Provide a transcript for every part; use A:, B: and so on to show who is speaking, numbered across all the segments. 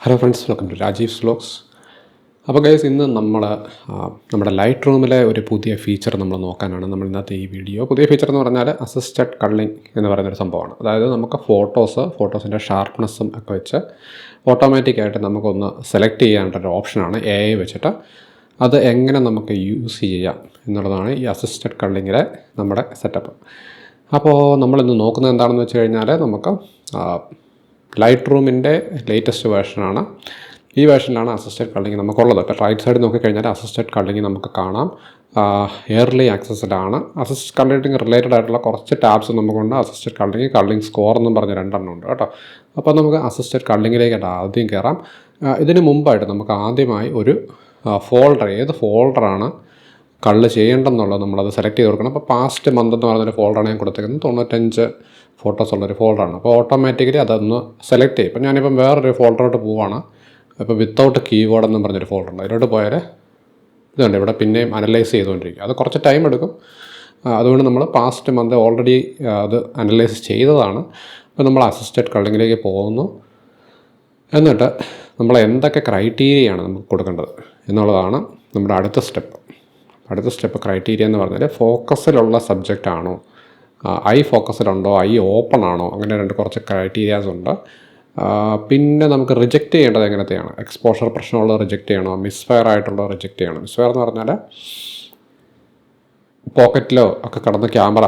A: Hello friends, welcome to Rajeev vlogs. അപ്പോൾ guys, ഇന്ന് നമ്മുടെ ലൈറ്റ് റൂമിലെ ഒരു പുതിയ ഫീച്ചർ നമ്മൾ നോക്കാനാണ് നമ്മൾ ഇന്നത്തെ ഈ വീഡിയോ. പുതിയ ഫീച്ചർ എന്ന് പറഞ്ഞാൽ അസിസ്റ്റഡ് കളറിംഗ് എന്ന് പറയുന്നൊരു സംഭവമാണ്. അതായത് നമുക്ക് ഫോട്ടോസിൻ്റെ ഷാർപ്നെസ്സും ഒക്കെ വെച്ച് ഓട്ടോമാറ്റിക്കായിട്ട് നമുക്കൊന്ന് സെലക്ട് ചെയ്യാനായിട്ടൊരു ഓപ്ഷനാണ് AI വെച്ചിട്ട്. അത് എങ്ങനെ നമുക്ക് യൂസ് ചെയ്യാം എന്നുള്ളതാണ് ഈ അസിസ്റ്റഡ് കളറിങ്ങിലെ നമ്മുടെ സെറ്റപ്പ്. അപ്പോൾ നമ്മളിന്ന് നോക്കുന്നത് എന്താണെന്ന് വെച്ച് കഴിഞ്ഞാൽ, നമുക്ക് ലൈറ്റ് റൂമിൻ്റെ ലേറ്റസ്റ്റ് വേർഷനാണ്. ഈ വേർഷനിലാണ് അസിസ്റ്റഡ് കളറിംഗ് നമുക്കുള്ളത്. ഇപ്പോൾ റൈറ്റ് സൈഡ് നോക്കിക്കഴിഞ്ഞാൽ അസിസ്റ്റഡ് കളറിംഗ് നമുക്ക് കാണാം. എയർലി ആക്സസ്ഡാണ്. അസിസ്റ്റഡ് കളറിംഗ് റിലേറ്റഡ് ആയിട്ടുള്ള കുറച്ച് ടാബ്സ് നമുക്കുണ്ട്. അസിസ്റ്റഡ് കളറിംഗ് സ്കോർ എന്നും പറഞ്ഞ് 2 ഉണ്ട് കേട്ടോ. അപ്പോൾ നമുക്ക് അസിസ്റ്റഡ് കളറിംഗിലേക്കായിട്ട് ആദ്യം കയറാം. ഇതിന് മുമ്പായിട്ട് നമുക്ക് ആദ്യമായി ഒരു ഏത് ഫോൾഡറാണ് കളർ ചെയ്യേണ്ടെന്നുള്ളത് നമ്മളത് സെലക്ട് ചെയ്ത് കൊടുക്കണം. അപ്പോൾ പാസ്റ്റ് മന്ത് എന്ന് പറയുന്നൊരു ഫോൾഡറാണ് ഞാൻ കൊടുത്തേക്കുന്നത്. 95 ഫോട്ടോസ് ഉള്ളൊരു ഫോൾഡറാണ്. അപ്പോൾ ഓട്ടോമാറ്റിക്കലി അതൊന്ന് സെലക്ട് ചെയ്യും. ഇപ്പോൾ ഞാനിപ്പം വേറൊരു ഫോൾഡറോട്ട് പോവുകയാണ്. ഇപ്പോൾ വിത്തൗട്ട് കീബോർഡ് എന്നും പറഞ്ഞൊരു ഫോൾഡറുണ്ട്. അതിലോട്ട് പോയാൽ ഇതുണ്ട്, ഇവിടെ പിന്നെയും അനലൈസ് ചെയ്തുകൊണ്ടിരിക്കും. അത് കുറച്ച് ടൈം എടുക്കും. അതുകൊണ്ട് നമ്മൾ പാസ്റ്റ് മന്ത് ഓൾറെഡി അത് അനലൈസ് ചെയ്തതാണ്. അപ്പോൾ നമ്മൾ അസിസ്റ്റഡ് കളറിംഗിലേക്ക് പോകുന്നു. എന്നിട്ട് നമ്മൾ എന്തൊക്കെ ക്രൈറ്റീരിയയാണ് നമുക്ക് കൊടുക്കേണ്ടത് എന്നുള്ളതാണ് നമ്മുടെ അടുത്ത സ്റ്റെപ്പ്. ക്രൈറ്റീരിയ എന്ന് പറഞ്ഞാൽ ഫോക്കസിലുള്ള സബ്ജക്റ്റ് ആണോ, ഐ ഫോക്കസിലുണ്ടോ, ഐ ഓപ്പൺ ആണോ, അങ്ങനെ കുറച്ച് ക്രൈറ്റീരിയാസ് ഉണ്ട്. പിന്നെ നമുക്ക് റിജക്റ്റ് ചെയ്യേണ്ടത് എങ്ങനത്തെയാണ്, എക്സ്പോഷർ പ്രശ്നമുള്ളത് റിജക്റ്റ് ചെയ്യണോ, മിസ്ഫയർ ആയിട്ടുള്ളത് റിജക്റ്റ് ചെയ്യണം. മിസ്ഫയർ എന്ന് പറഞ്ഞാൽ പോക്കറ്റിലോ ഒക്കെ കടന്ന് ക്യാമറ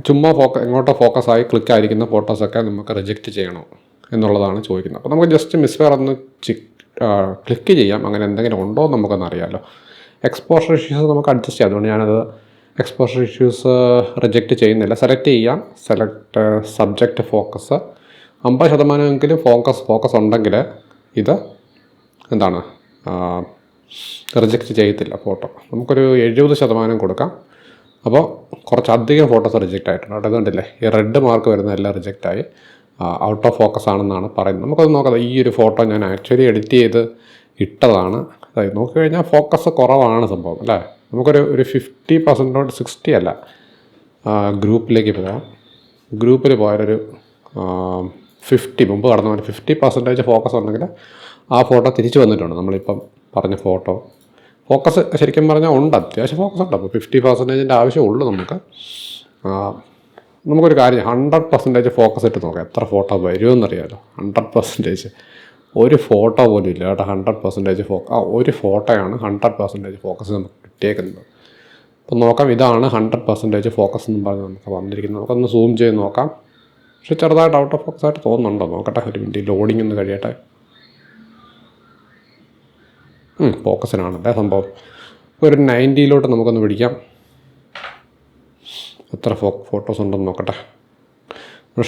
A: ചുമ്മാ എങ്ങോട്ടോ ഫോക്കസായി ക്ലിക്കായിരിക്കുന്ന ഫോട്ടോസൊക്കെ നമുക്ക് റിജക്റ്റ് ചെയ്യണോ എന്നുള്ളതാണ് ചോദിക്കുന്നത്. അപ്പോൾ നമുക്ക് ജസ്റ്റ് മിസ്ഫയർ ഒന്ന് ക്ലിക്ക് ചെയ്യാം. അങ്ങനെ എന്തെങ്കിലും ഉണ്ടോ എന്ന് നമുക്കൊന്ന് അറിയാമല്ലോ. എക്സ്പോഷർ ഇഷ്യൂസ് നമുക്ക് അഡ്ജസ്റ്റ് ചെയ്യാം. അതുകൊണ്ട് ഞാനത് എക്സ്പോഷർ ഇഷ്യൂസ് റിജക്റ്റ് ചെയ്യുന്നില്ല. സെലക്ട് ചെയ്യാം. സെലക്ട് സബ്ജക്റ്റ് ഫോക്കസ് 50% ഫോക്കസ് ഉണ്ടെങ്കിൽ ഇത് എന്താണ് റിജക്റ്റ് ചെയ്യത്തില്ല ഫോട്ടോ. നമുക്കൊരു 70% കൊടുക്കാം. അപ്പോൾ കുറച്ചധികം ഫോട്ടോസ് റിജക്റ്റ് ആയിട്ടുണ്ട്. അവിടെ ഇതുണ്ടല്ലേ, ഈ റെഡ് മാർക്ക് വരുന്നതെല്ലാം റിജക്റ്റായി ഔട്ട് ഓഫ് ഫോക്കസ് ആണെന്നാണ് പറയുന്നത്. നമുക്കത് നോക്കാം. ഈ ഒരു ഫോട്ടോ ഞാൻ ആക്ച്വലി എഡിറ്റ് ചെയ്ത് ഇട്ടതാണ്. അതായത് നോക്കിക്കഴിഞ്ഞാൽ ഫോക്കസ് കുറവാണ് സംഭവം അല്ലേ. നമുക്കൊരു 50% 60 അല്ല. ഗ്രൂപ്പിലേക്ക് പോകാം. ഗ്രൂപ്പിൽ പോയാലൊരു 50 മുമ്പ് കടന്നു പോയാൽ 50% ഫോക്കസ് ഉണ്ടെങ്കിൽ ആ ഫോട്ടോ തിരിച്ചു വന്നിട്ടുണ്ട്. നമ്മളിപ്പം പറഞ്ഞ ഫോക്കസ് ശരിക്കും പറഞ്ഞാൽ ഉണ്ട്, അത്യാവശ്യം ഫോക്കസ് ഉണ്ട്. അപ്പോൾ 50% ആവശ്യമുള്ളൂ നമുക്ക്. നമുക്കൊരു കാര്യം 100% ഫോക്കസ് ഇട്ട് നോക്കാം, എത്ര ഫോട്ടോ വരുമെന്നറിയാമല്ലോ. 100% ഒരു ഫോട്ടോ പോലും ഇല്ല കേട്ടോ. 100% ഒരു ഫോട്ടോയാണ് 100% ഫോക്കസ് നമുക്ക് കിട്ടിയേക്കുന്നത്. അപ്പോൾ നോക്കാം, ഇതാണ് 100% ഫോക്കസ് എന്നും പറഞ്ഞ് നമുക്ക് വന്നിരിക്കുന്നത്. നമുക്കൊന്ന് സൂം ചെയ്ത് നോക്കാം. പക്ഷെ ചെറുതായിട്ട് ഔട്ട് ഓഫ് ഫോക്കസ് ആയിട്ട് തോന്നുന്നുണ്ടോ നോക്കട്ടെ. ഒരു മിനിറ്റ് ലോഡിങ് ഒന്ന് കഴിയട്ടെ. ഫോക്കസിനാണല്ലേ സംഭവം. ഒരു 90 നമുക്കൊന്ന് പിടിക്കാം. എത്ര ഫോട്ടോസ് ഉണ്ടെന്ന് നോക്കട്ടെ.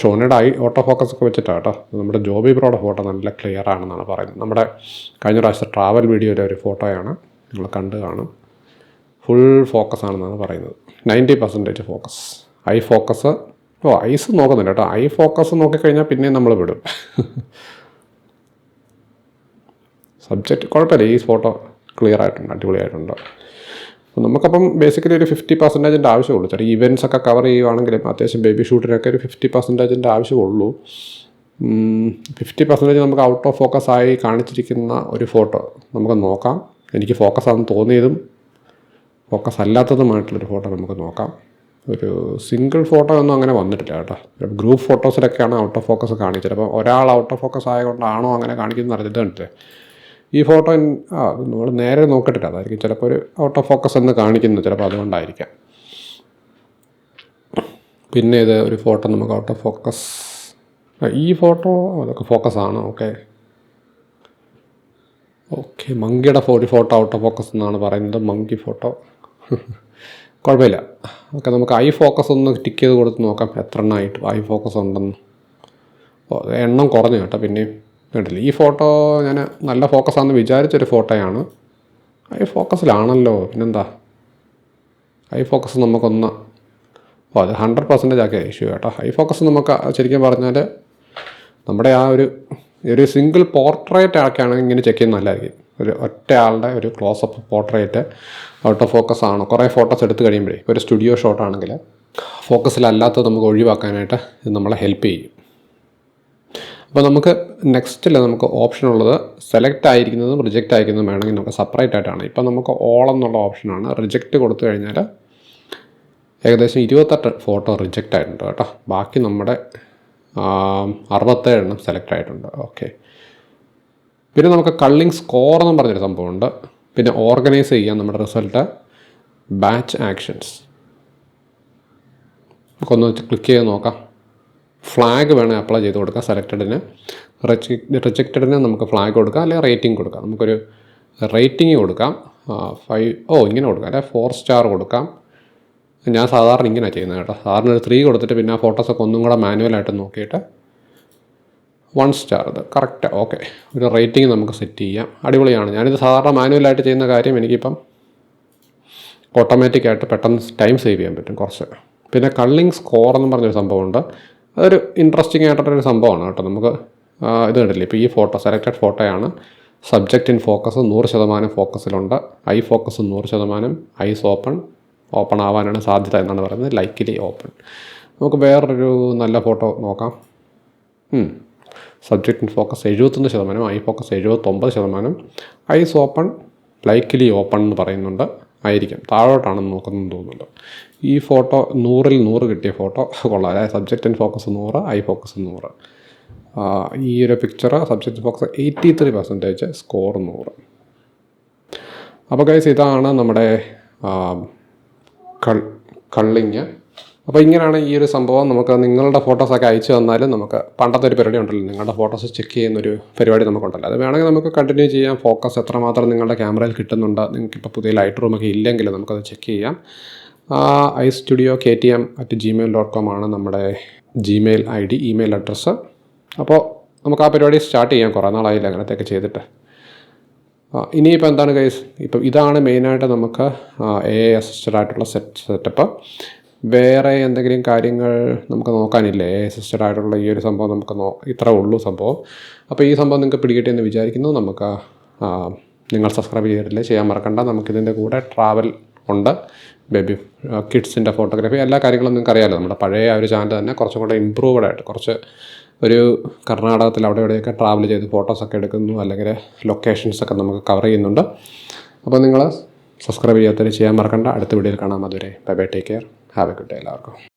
A: ഷോണിയുടെ ഓട്ടോ ഫോക്കസ് ഒക്കെ വെച്ചിട്ടാണ് കേട്ടോ. നമ്മുടെ ജോബി ബ്രോയുടെ ഫോട്ടോ നല്ല ക്ലിയർ ആണെന്നാണ് പറയുന്നത്. നമ്മുടെ കഴിഞ്ഞ പ്രാവശ്യത്തെ ട്രാവൽ വീഡിയോയിലെ ഒരു ഫോട്ടോയാണ്, നിങ്ങൾ കണ്ട് കാണും. ഫുൾ ഫോക്കസ് ആണെന്നാണ് പറയുന്നത്. 90% ഫോക്കസ്. ഐ ഫോക്കസ് ഐസ് നോക്കുന്നില്ല കേട്ടോ. ഐ ഫോക്കസ് നോക്കിക്കഴിഞ്ഞാൽ പിന്നെയും നമ്മൾ വിടും. സബ്ജക്റ്റ് കുഴപ്പമില്ല. ഈ ഫോട്ടോ ക്ലിയർ ആയിട്ടുണ്ട്, അടിപൊളിയായിട്ടുണ്ട്. അപ്പോൾ നമുക്കപ്പം ബേസിക്കലി ഒരു 50% ആവശ്യമുള്ളൂ. ചെറിയ ഇവൻറ്റ്സ് ഒക്കെ കവർ ചെയ്യുകയാണെങ്കിലും അത്യാവശ്യം ബേബി ഷൂട്ടിനൊക്കെ ഒരു 50% ആവശ്യമുള്ളൂ. 50% നമുക്ക് ഔട്ട് ഓഫ് ഫോക്കസ് ആയി കാണിച്ചിരിക്കുന്ന ഒരു ഫോട്ടോ നമുക്ക് നോക്കാം. എനിക്ക് ഫോക്കസ് ആണെന്ന് തോന്നിയതും ഫോക്കസ് അല്ലാത്തതുമായിട്ടുള്ളൊരു ഫോട്ടോ നമുക്ക് നോക്കാം. ഒരു സിംഗിൾ ഫോട്ടോ ഒന്നും അങ്ങനെ വന്നിട്ടില്ല കേട്ടോ. ഗ്രൂപ്പ് ഫോട്ടോസിലൊക്കെയാണ് ഔട്ട് ഓഫ് ഫോക്കസ് കാണിച്ചത്. അപ്പോൾ ഒരാൾ ഔട്ട് ഓഫ് ഫോക്കസ് ആയതുകൊണ്ടാണോ അങ്ങനെ കാണിക്കുന്നത് അറിഞ്ഞിട്ടുണ്ട്. ഈ ഫോട്ടോ നമ്മൾ നേരെ നോക്കിയിട്ടില്ല, അതായിരിക്കും ചിലപ്പോൾ ഒരു ഔട്ട് ഓഫ് ഫോക്കസ് എന്ന് കാണിക്കുന്നത്, ചിലപ്പോൾ അതുകൊണ്ടായിരിക്കാം. പിന്നെ ഇത് ഒരു ഫോട്ടോ നമുക്ക് ഔട്ട് ഓഫ് ഫോക്കസ്, ഈ ഫോട്ടോ അതൊക്കെ ഫോക്കസ് ആണ്. ഓക്കെ മങ്കിയുടെ ഒരു ഫോട്ടോ ഔട്ട് ഓഫ് ഫോക്കസ് എന്നാണ് പറയുന്നത്. മങ്കി ഫോട്ടോ കുഴപ്പമില്ല. ഓക്കെ, നമുക്ക് ഐ ഫോക്കസ് ഒന്ന് ടിക്ക് ചെയ്ത് കൊടുത്ത് നോക്കാം എത്ര എണ്ണമായിട്ട് ഐ ഫോക്കസ് ഉണ്ടെന്ന്. എണ്ണം കുറഞ്ഞു കേട്ടോ. പിന്നെയും കേട്ടില്ല, ഈ ഫോട്ടോ ഞാൻ നല്ല ഫോക്കസാണെന്ന് വിചാരിച്ചൊരു ഫോട്ടോയാണ്. ഐ ഫോക്കസിലാണല്ലോ, പിന്നെന്താ. ഐ ഫോക്കസ് നമുക്കൊന്ന് അത് 100% ആക്കിയ ഇഷ്യൂ കേട്ടോ. ഐ ഫോക്കസ് നമുക്ക് ശരിക്കും പറഞ്ഞാൽ നമ്മുടെ ആ ഒരു സിംഗിൾ പോർട്രേറ്റ് ആക്കുകയാണെങ്കിൽ ഇങ്ങനെ ചെക്ക് ചെയ്യുന്നത് നല്ലതായിരിക്കും. ഒരു ഒറ്റ ആളുടെ ഒരു close-up portrait out of focus ആണോ, കുറേ ഫോട്ടോസ് എടുത്ത് കഴിയുമ്പോഴേ ഒരു സ്റ്റുഡിയോ ഷോട്ടാണെങ്കിൽ ഫോക്കസിലല്ലാത്തത് നമുക്ക് ഒഴിവാക്കാനായിട്ട് ഇത് നമ്മളെ ഹെൽപ്പ് ചെയ്യും. അപ്പോൾ നമുക്ക് നെക്സ്റ്റിൽ നമുക്ക് ഓപ്ഷൻ ഉള്ളത് സെലക്ട് ആയിരിക്കുന്നതും റിജക്റ്റ് ആയിരിക്കുന്നതും വേണമെങ്കിൽ നമുക്ക് സെപ്പറേറ്റ് ആയിട്ടാണ്. ഇപ്പോൾ നമുക്ക് ഓൾ എന്നുള്ള ഓപ്ഷനാണ്. റിജക്റ്റ് കൊടുത്തു കഴിഞ്ഞാൽ ഏകദേശം 28 ഫോട്ടോ റിജക്റ്റ് ആയിട്ടുണ്ട് കേട്ടോ. ബാക്കി നമ്മുടെ 67 സെലക്ട് ആയിട്ടുണ്ട്. ഓക്കെ. പിന്നെ നമുക്ക് കള്ളിങ് സ്കോർ എന്നും പറഞ്ഞൊരു സംഭവമുണ്ട്. പിന്നെ ഓർഗനൈസ് ചെയ്യാൻ നമ്മുടെ റിസൾട്ട് ബാച്ച് ആക്ഷൻസ് നമുക്കൊന്ന് ക്ലിക്ക് ചെയ്ത് നോക്കാം. ഫ്ലാഗ് വേണേൽ അപ്ലൈ ചെയ്ത് കൊടുക്കാം. സെലക്റ്റഡിന്, റിജക്റ്റഡിന് നമുക്ക് ഫ്ലാഗ് കൊടുക്കാം, അല്ലെങ്കിൽ റേറ്റിംഗ് കൊടുക്കാം. നമുക്കൊരു റേറ്റിംഗ് കൊടുക്കാം. 5 ഇങ്ങനെ കൊടുക്കാം, അല്ലെ 4 സ്റ്റാർ കൊടുക്കാം. ഞാൻ സാധാരണ ഇങ്ങനെ ചെയ്യുന്നത് കേട്ടോ. സാധാരണ ഒരു 3 കൊടുത്തിട്ട് പിന്നെ ആ ഫോട്ടോസൊക്കെ ഒന്നും കൂടെ മാനുവലായിട്ട് നോക്കിയിട്ട് 1 സ്റ്റാർ. ഇത് കറക്റ്റ്. ഓക്കെ. ഒരു റേറ്റിംഗ് നമുക്ക് സെറ്റ് ചെയ്യാം. അടിപൊളിയാണ്. ഞാനിത് സാധാരണ മാനുവലായിട്ട് ചെയ്യുന്ന കാര്യം എനിക്കിപ്പം ഓട്ടോമാറ്റിക്കായിട്ട് പെട്ടെന്ന് ടൈം സേവ് ചെയ്യാൻ പറ്റും കുറച്ച്. പിന്നെ കള്ളിങ് സ്കോർ എന്നും പറഞ്ഞൊരു സംഭവമുണ്ട്. അതൊരു ഇൻട്രസ്റ്റിംഗ് ആയിട്ടുള്ളൊരു സംഭവമാണ് കേട്ടോ. നമുക്ക് ഇത് കണ്ടില്ലേ, ഇപ്പോൾ ഈ ഫോട്ടോ സെലക്റ്റഡ് ഫോട്ടോയാണ്. സബ്ജക്റ്റ് ഇൻ ഫോക്കസ് 100% ഫോക്കസിലുണ്ട്. Eye focus 100%. ഐസ് ഓപ്പൺ ആവാനാണ് സാധ്യത എന്നാണ് പറയുന്നത്. Likely open. നമുക്ക് വേറൊരു നല്ല ഫോട്ടോ നോക്കാം. Subject in focus 71%, eye focus 79%, eyes open, likely open എന്ന് പറയുന്നുണ്ട്. ആയിരിക്കും, താഴോട്ടാണെന്ന് നോക്കുന്നതെന്ന് തോന്നുന്നുണ്ട്. ഈ ഫോട്ടോ 100ൽ 100 കിട്ടിയ ഫോട്ടോ കൊള്ളാം. അതായത് subject in focus 100, I focus 100. ഈ ഒരു പിക്ചർ സബ്ജക്റ്റ് ഫോക്കസ് 83%, സ്കോർ 100. അപ്പോൾ ഗൈസ്, ഇതാണ് നമ്മുടെ കള്ളിങ്. അപ്പോൾ ഇങ്ങനെയാണ് ഈ ഒരു സംഭവം. നമുക്ക് നിങ്ങളുടെ ഫോട്ടോസൊക്കെ അയച്ചു തന്നാലും നമുക്ക് പണ്ടത്തെ ഒരു പരിപാടി ഉണ്ടല്ലോ, നിങ്ങളുടെ ഫോട്ടോസ് ചെക്ക് ചെയ്യുന്നൊരു പരിപാടി നമുക്കുണ്ടല്ലോ. അത് വേണമെങ്കിൽ നമുക്ക് കണ്ടിന്യൂ ചെയ്യാം. ഫോക്കസ് എത്രമാത്രം നിങ്ങളുടെ ക്യാമറയിൽ കിട്ടുന്നുണ്ട്. നിങ്ങൾക്കിപ്പോൾ പുതിയ ലൈറ്റ് റൂമൊക്കെ ഇല്ലെങ്കിൽ നമുക്കത് ചെക്ക് ചെയ്യാം. istudio.ktm@gmail.com ആണ് നമ്മുടെ ജിമെയിൽ ID, ഇമെയിൽ അഡ്രസ്സ്. അപ്പോൾ നമുക്ക് ആ പരിപാടി സ്റ്റാർട്ട് ചെയ്യാം. കുറേ നാളായില്ല അങ്ങനത്തെയൊക്കെ ചെയ്തിട്ട്. ഇനിയിപ്പോൾ എന്താണ് ഗൈസ്, ഇപ്പോൾ ഇതാണ് മെയിനായിട്ട് നമുക്ക് AI അസിസ്റ്റഡ് ആയിട്ടുള്ള സെറ്റപ്പ്. വേറെ എന്തെങ്കിലും കാര്യങ്ങൾ നമുക്ക് നോക്കാനില്ലേ? AI അസിസ്റ്റഡ് ആയിട്ടുള്ള ഈ ഒരു സംഭവം നമുക്ക് ഇത്രേ ഉള്ളൂ സംഭവം. അപ്പോൾ ഈ സംഭവം നിങ്ങൾക്ക് പിടികിട്ടിയെന്ന് വിചാരിക്കുന്നു. നമുക്ക് നിങ്ങൾ സബ്സ്ക്രൈബ് ചെയ്തിട്ടില്ലേ, ചെയ്യാൻ മറക്കണ്ട. നമുക്കിതിൻ്റെ കൂടെ ട്രാവൽ ഉണ്ട്, ബേബി കിഡ്സിൻ്റെ ഫോട്ടോഗ്രാഫി, എല്ലാ കാര്യങ്ങളും നിങ്ങൾക്ക് അറിയാമല്ലോ. നമ്മുടെ പഴയ ആ ഒരു ചാനൽ തന്നെ കുറച്ചും കൂടെ ഇമ്പ്രൂവ്ഡ് ആയിട്ട് കുറച്ച് ഒരു കർണാടകത്തിൽ അവിടെ ഇവിടെയൊക്കെ ട്രാവൽ ചെയ്ത് ഫോട്ടോസൊക്കെ എടുക്കുന്നു, അല്ലെങ്കിൽ ലൊക്കേഷൻസൊക്കെ നമുക്ക് കവർ ചെയ്യുന്നുണ്ട്. അപ്പോൾ നിങ്ങൾ സബ്സ്ക്രൈബ് ചെയ്യാത്തവർ ചെയ്യാൻ മറക്കണ്ട. അടുത്ത വീഡിയോയിൽ കാണാം. അതുവരെ bye bye, take care, have A good day എല്ലാവർക്കും.